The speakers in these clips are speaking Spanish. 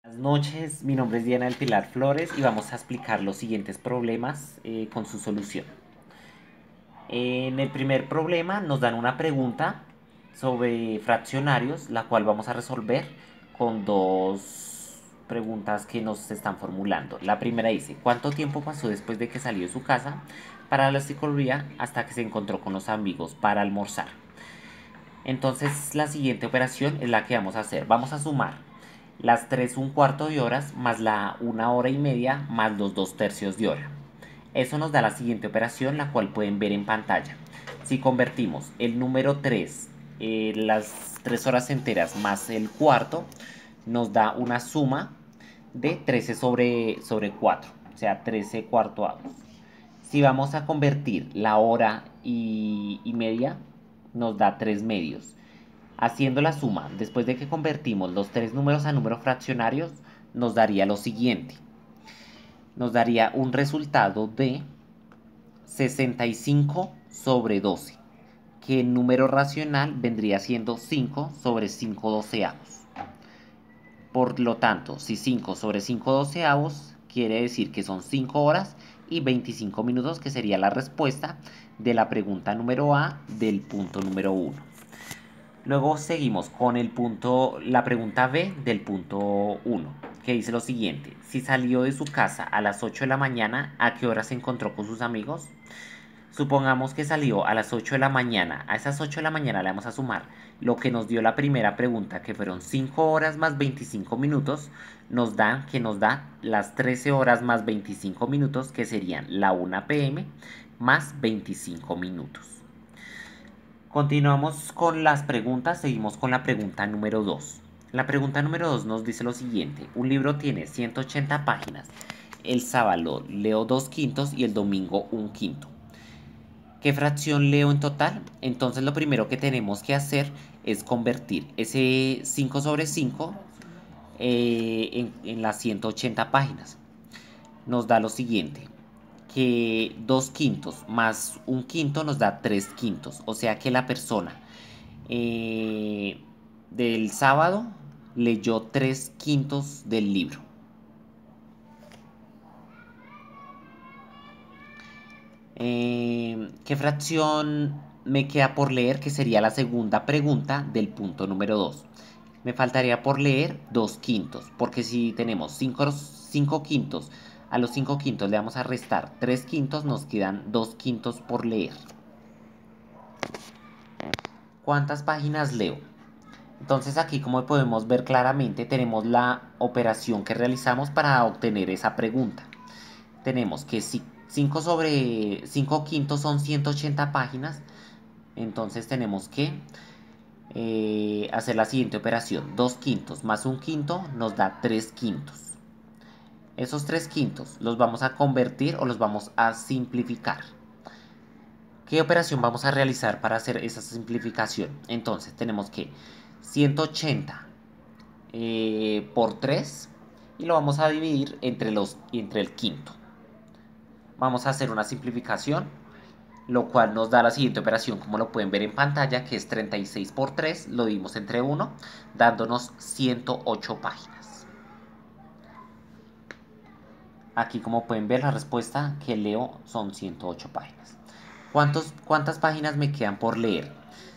Buenas noches, mi nombre es Diana del Pilar Flores y vamos a explicar los siguientes problemas con su solución. En el primer problema nos dan una pregunta sobre fraccionarios, la cual vamos a resolver con dos preguntas que nos están formulando. La primera dice, ¿cuánto tiempo pasó después de que salió de su casa para la psicología hasta que se encontró con los amigos para almorzar? Entonces la siguiente operación es la que vamos a hacer. Vamos a sumar las 3 1/4 de horas más la 1 hora y media más los 2 tercios de hora. Eso nos da la siguiente operación, la cual pueden ver en pantalla. Si convertimos el número 3, las 3 horas enteras más el cuarto, nos da una suma de 13 sobre 4, o sea, 13 cuartoavos. Si vamos a convertir la hora y media, nos da 3 medios. Haciendo la suma, después de que convertimos los tres números a números fraccionarios, nos daría lo siguiente. Nos daría un resultado de 65 sobre 12, que el número racional vendría siendo 5 sobre 5 doceavos. Por lo tanto, si 5 sobre 5 doceavos quiere decir que son 5 horas y 25 minutos, que sería la respuesta de la pregunta número A del punto número 1. Luego seguimos con la pregunta B del punto 1, que dice lo siguiente. Si salió de su casa a las 8 de la mañana, ¿a qué hora se encontró con sus amigos? Supongamos que salió a las 8 de la mañana. A esas 8 de la mañana le vamos a sumar lo que nos dio la primera pregunta, que fueron 5 horas más 25 minutos. Nos da las 13 horas más 25 minutos, que serían la 1 p.m. más 25 minutos. Continuamos con las preguntas, seguimos con la pregunta número 2. La pregunta número 2 nos dice lo siguiente. Un libro tiene 180 páginas. El sábado leo 2/5 y el domingo 1/5. ¿Qué fracción leo en total? Entonces lo primero que tenemos que hacer es convertir ese 5 sobre 5 en las 180 páginas. Nos da lo siguiente, que 2/5 más 1/5 nos da 3/5. O sea que la persona del sábado leyó 3/5 del libro. ¿Qué fracción me queda por leer? Que sería la segunda pregunta del punto número 2. Me faltaría por leer 2/5, porque si tenemos 5/5, a los 5/5 le vamos a restar 3/5, nos quedan 2/5 por leer. ¿Cuántas páginas leo? Entonces aquí, como podemos ver claramente, tenemos la operación que realizamos para obtener esa pregunta. Tenemos que si 5 sobre 5/5 son 180 páginas, entonces tenemos que hacer la siguiente operación. 2/5 más 1/5 nos da 3/5. Esos 3/5 los vamos a convertir o los vamos a simplificar. ¿Qué operación vamos a realizar para hacer esa simplificación? Entonces tenemos que 180 por 3 y lo vamos a dividir entre el quinto. Vamos a hacer una simplificación, lo cual nos da la siguiente operación, como lo pueden ver en pantalla, que es 36 por 3, lo dividimos entre 1, dándonos 108 páginas. Aquí, como pueden ver, la respuesta que leo son 108 páginas. ¿Cuántas páginas me quedan por leer?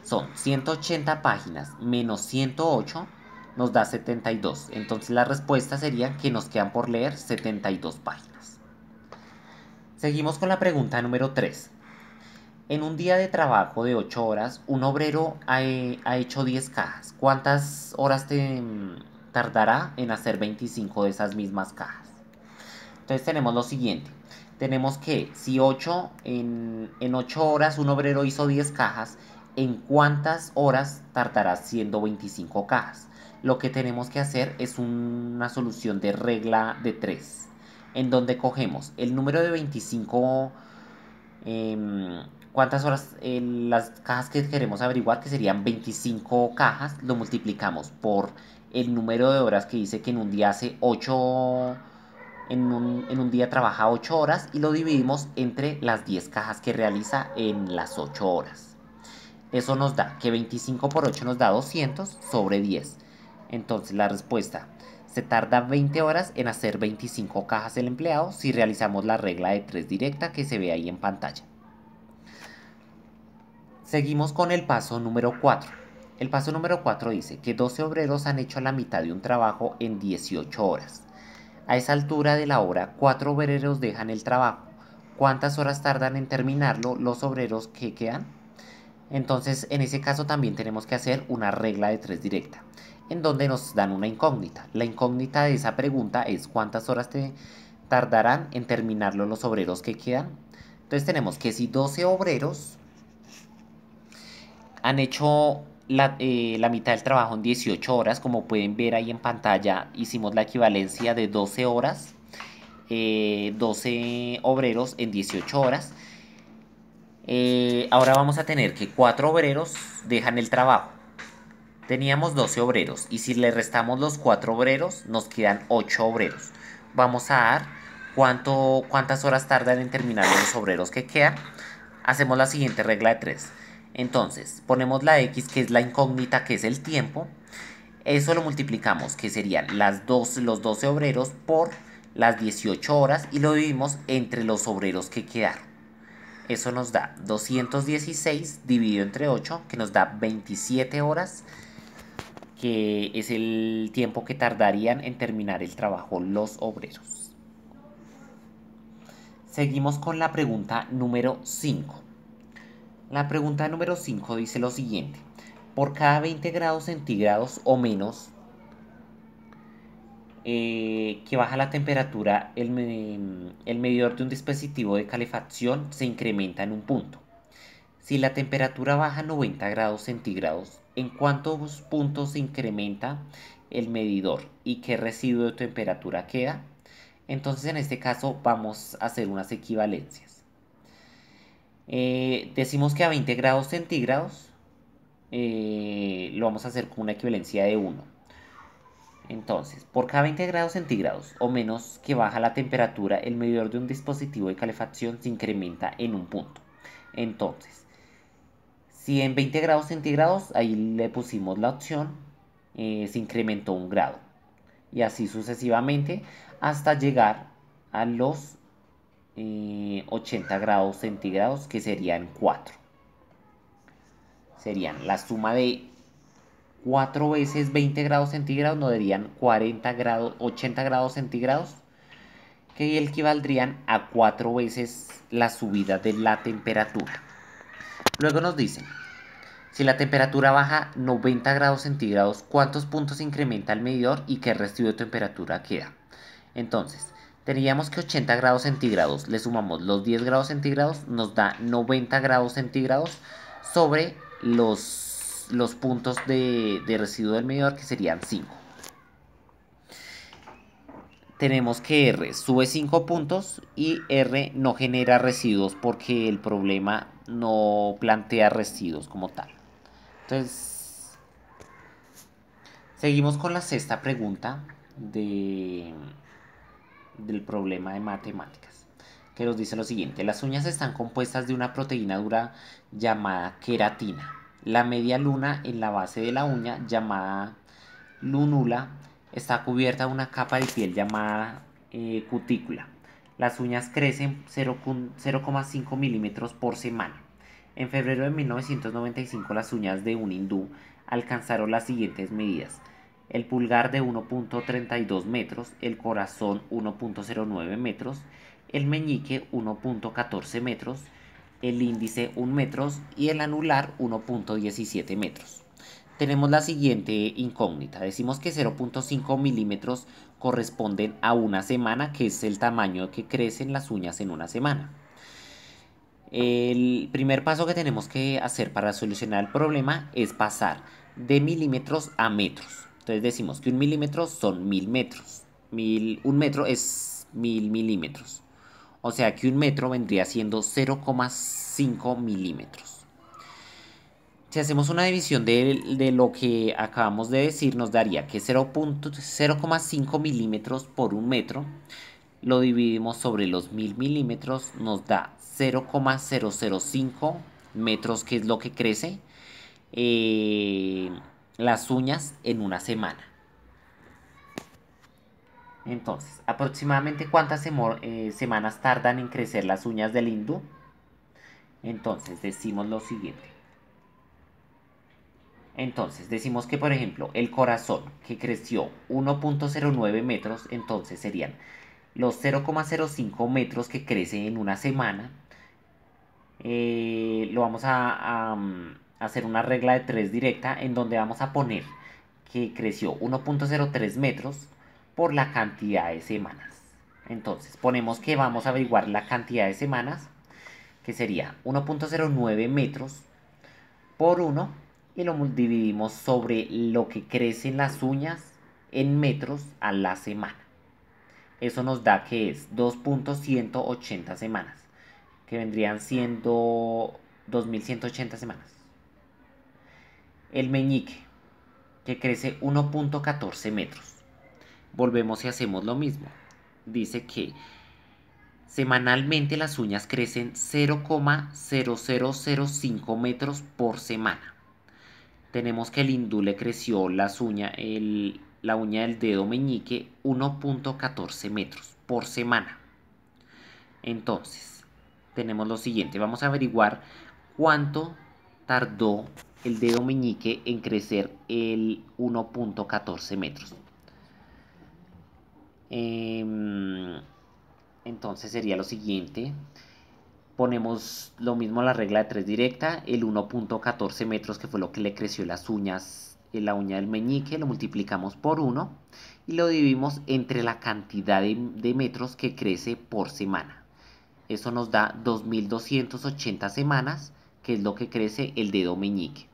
Son 180 páginas menos 108 nos da 72. Entonces la respuesta sería que nos quedan por leer 72 páginas. Seguimos con la pregunta número 3. En un día de trabajo de 8 horas, un obrero ha hecho 10 cajas. ¿Cuántas horas tardará en hacer 25 de esas mismas cajas? Entonces tenemos lo siguiente. Tenemos que si en 8 horas un obrero hizo 10 cajas, ¿en cuántas horas tardará haciendo 25 cajas? Lo que tenemos que hacer es una solución de regla de 3, en donde cogemos el número de 25, cuántas horas, las cajas que queremos averiguar, que serían 25 cajas, lo multiplicamos por el número de horas que dice que en un día hace 8. En un día trabaja 8 horas y lo dividimos entre las 10 cajas que realiza en las 8 horas. Eso nos da que 25 por 8 nos da 200 sobre 10. Entonces la respuesta Se tarda 20 horas en hacer 25 cajas el empleado si realizamos la regla de 3 directa que se ve ahí en pantalla. Seguimos con el paso número 4. El paso número 4 dice que 12 obreros han hecho la mitad de un trabajo en 18 horas. A esa altura de la hora, 4 obreros dejan el trabajo. ¿Cuántas horas tardan en terminarlo los obreros que quedan? Entonces, en ese caso también tenemos que hacer una regla de 3 directa, en donde nos dan una incógnita. La incógnita de esa pregunta es ¿cuántas horas te tardarán en terminarlo los obreros que quedan? Entonces tenemos que si 12 obreros han hecho la mitad del trabajo en 18 horas, como pueden ver ahí en pantalla, hicimos la equivalencia de 12 horas, 12 obreros en 18 horas. Ahora vamos a tener que 4 obreros dejan el trabajo. Teníamos 12 obreros y si le restamos los 4 obreros nos quedan 8 obreros. Vamos a dar cuántas horas tardan en terminar los obreros que quedan. Hacemos la siguiente regla de 3. Entonces ponemos la X, que es la incógnita, que es el tiempo. Eso lo multiplicamos, que serían los 12 obreros por las 18 horas, y lo dividimos entre los obreros que quedaron. Eso nos da 216 dividido entre 8, que nos da 27 horas, que es el tiempo que tardarían en terminar el trabajo los obreros. Seguimos con la pregunta número 5. La pregunta número 5 dice lo siguiente: por cada 20 grados centígrados o menos que baja la temperatura, el medidor de un dispositivo de calefacción se incrementa en un punto. Si la temperatura baja 90 grados centígrados, ¿en cuántos puntos se incrementa el medidor y qué residuo de temperatura queda? Entonces en este caso vamos a hacer unas equivalencias. Decimos que a 20 grados centígrados lo vamos a hacer con una equivalencia de 1. Entonces, por cada 20 grados centígrados o menos que baja la temperatura, el medidor de un dispositivo de calefacción se incrementa en un punto. Entonces, si en 20 grados centígrados, ahí le pusimos la opción, se incrementó 1 grado. Y así sucesivamente hasta llegar a los 80 grados centígrados, que serían 4. Serían la suma de 4 veces 20 grados centígrados, nos darían 80 grados centígrados, que equivaldrían a 4 veces la subida de la temperatura. Luego nos dicen, si la temperatura baja 90 grados centígrados, ¿cuántos puntos incrementa el medidor y qué residuo de temperatura queda? Entonces, tendríamos que 80 grados centígrados, le sumamos los 10 grados centígrados, nos da 90 grados centígrados sobre los puntos de residuo del medidor, que serían 5. Tenemos que R sube 5 puntos y R no genera residuos porque el problema no plantea residuos como tal. Entonces, seguimos con la sexta pregunta del problema de matemáticas, que nos dice lo siguiente: las uñas están compuestas de una proteína dura llamada queratina. La media luna en la base de la uña, llamada lunula, está cubierta de una capa de piel llamada cutícula. Las uñas crecen 0,5 milímetros por semana. En febrero de 1995, las uñas de un hindú alcanzaron las siguientes medidas: el pulgar de 1,32 metros, el corazón 1,09 metros, el meñique 1,14 metros, el índice 1 metro y el anular 1,17 metros. Tenemos la siguiente incógnita. Decimos que 0,5 milímetros corresponden a una semana, que es el tamaño que crecen las uñas en una semana. El primer paso que tenemos que hacer para solucionar el problema es pasar de milímetros a metros. Entonces decimos que 1 milímetro son 1000 metros. 1 metro es 1000 milímetros. O sea que 1 metro vendría siendo 0,5 milímetros. Si hacemos una división de lo que acabamos de decir, nos daría que 0,5 milímetros por 1 metro lo dividimos sobre los 1000 milímetros, nos da 0,005 metros, que es lo que crece las uñas en una semana. Entonces, aproximadamente cuántas semanas tardan en crecer las uñas del hindú. Entonces, decimos lo siguiente. Entonces, decimos que, por ejemplo, el corazón, que creció 1.09 metros, entonces serían los 0,05 metros que crece en una semana. Lo vamos a hacer una regla de 3 directa en donde vamos a poner que creció 1.03 metros por la cantidad de semanas. Entonces, ponemos que vamos a averiguar la cantidad de semanas, que sería 1.09 metros por 1 y lo dividimos sobre lo que crecen las uñas en metros a la semana. Eso nos da que es 2.180 semanas, que vendrían siendo 2180 semanas. El meñique, que crece 1.14 metros. Volvemos y hacemos lo mismo. Dice que semanalmente las uñas crecen 0,0005 metros por semana. Tenemos que el hindú le creció la uña del dedo meñique 1.14 metros por semana. Entonces, tenemos lo siguiente. Vamos a averiguar cuánto tardó el dedo meñique en crecer el 1.14 metros. Entonces sería lo siguiente. Ponemos lo mismo la regla de 3 directa, el 1.14 metros que fue lo que le creció las uñas, la uña del meñique, lo multiplicamos por 1 y lo dividimos entre la cantidad de metros que crece por semana. Eso nos da 2280 semanas, que es lo que crece el dedo meñique.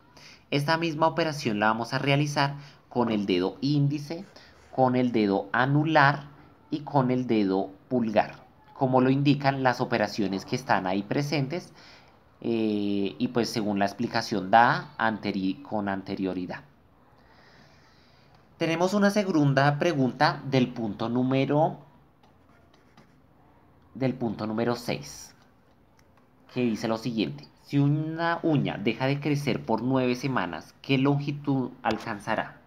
Esta misma operación la vamos a realizar con el dedo índice, con el dedo anular y con el dedo pulgar, como lo indican las operaciones que están ahí presentes y pues según la explicación dada con anterioridad. Tenemos una segunda pregunta del punto número 6, que dice lo siguiente. Si una uña deja de crecer por 9 semanas, ¿qué longitud alcanzará?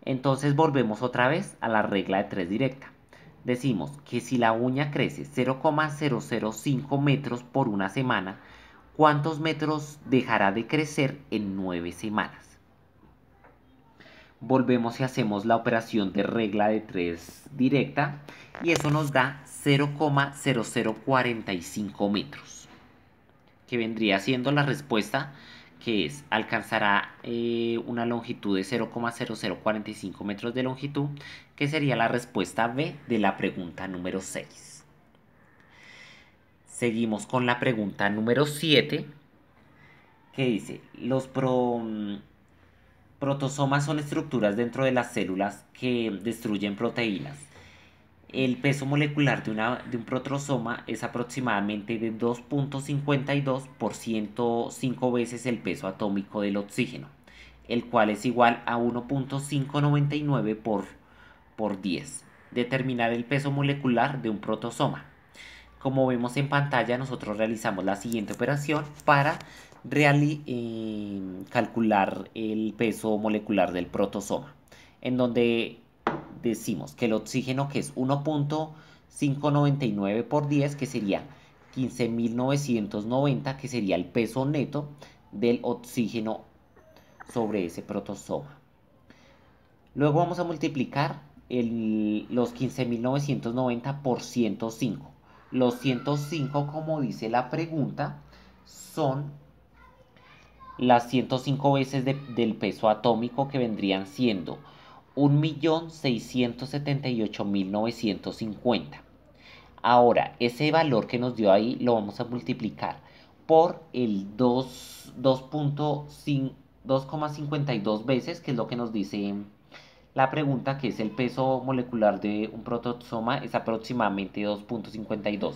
Entonces volvemos otra vez a la regla de 3 directa. Decimos que si la uña crece 0,005 metros por una semana, ¿cuántos metros dejará de crecer en 9 semanas? Volvemos y hacemos la operación de regla de 3 directa y eso nos da 0,0045 metros, que vendría siendo la respuesta, que es, alcanzará una longitud de 0,0045 metros de longitud, que sería la respuesta B de la pregunta número 6. Seguimos con la pregunta número 7, que dice, los protozomas son estructuras dentro de las células que destruyen proteínas. El peso molecular de un protozoma es aproximadamente de 2.52 por 105 veces el peso atómico del oxígeno, el cual es igual a 1.599 por 10. Determinar el peso molecular de un protozoma. Como vemos en pantalla, nosotros realizamos la siguiente operación para calcular el peso molecular del protozoma, en donde decimos que el oxígeno, que es 1.599 por 10, que sería 15.990, que sería el peso neto del oxígeno sobre ese protozoma. Luego vamos a multiplicar los 15.990 por 105. Los 105, como dice la pregunta, son las 105 veces del peso atómico, que vendrían siendo 1.678.950. Ahora, ese valor que nos dio ahí lo vamos a multiplicar por el 2,52 veces, que es lo que nos dice la pregunta, que es el peso molecular de un protozoma, es aproximadamente 2.52.